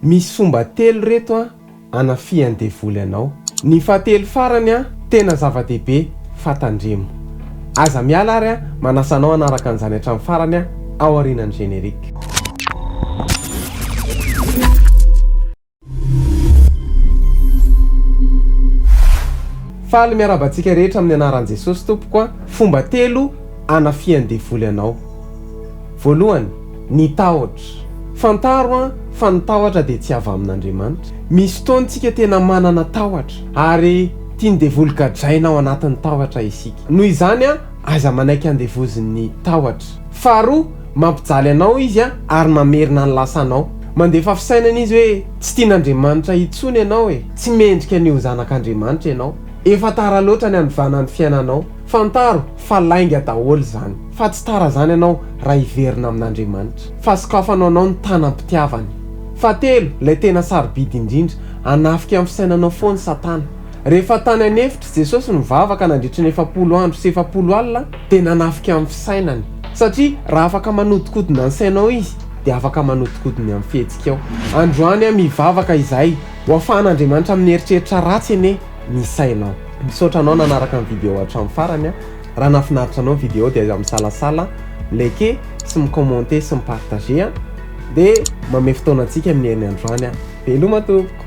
misy fomba telo reto a hanafian'ny Devoly Anao. Ny fahatelo farany a tena zavadehibe fa tandremo. Aza miala ary a Manasa anao hanaraka an'izany hatramin'ny farany a ao aorian'ny générique. Faly miarabantsika rehetra amin'ny anaran'i Jesosy tompoko a. Fomba telo hanafian'ny Devoly Anao. Voalohany, ny tahotra. Fantaro a fa ny tahotra dia tsy avy amin'Andriamanitra. Misy fotoantsika tena manana tahotra ary tiany devoly gadraina ao anatin'ny tahotra isika. Noho izany a aza manaiky andevozin'ny tahotra. Faharoa, mampijaly anao izy a ary mamerina ny lasanao. Mandefa fisainana izy hoe tsy tian'Andriamanitra intsony ianao tsy mendrika an'io zanak'Andriamanitra ianao. Efa tara loatra ny andovanan'ny fiainanao. Fantaro fa lainga daholo zany. Fa tsy tara zany ianao raha hiverina amin'Andriamanitra. Fa sokafanao anao ny tanam-pitiavany. Fahatelo, ilay tena sarobidy indrindra, hanafika amin'ny fisainanao foana Satana. Rehefa tany anefitra Jesosy nivavaka nandritra ny 700 andro sy 700 alina dia nanafika amin'ny fisainany. Satria raha afaka manodikodina ny sainao izy dia afaka manodikodina amin'ny fihetsika ao. Androany a mivavaka izay ho afahan'Andriamanitra amin'ny eritreritra ratsy ene ny sainao. Misaotra anao nanaraka ny video hatramin'ny farany a. Raha nafinaritra anao video dia aza misalasala, like sy micommente sy mipartager dia mamay fotoana antsika amin'ny herinandroany a. Veloma tompoko.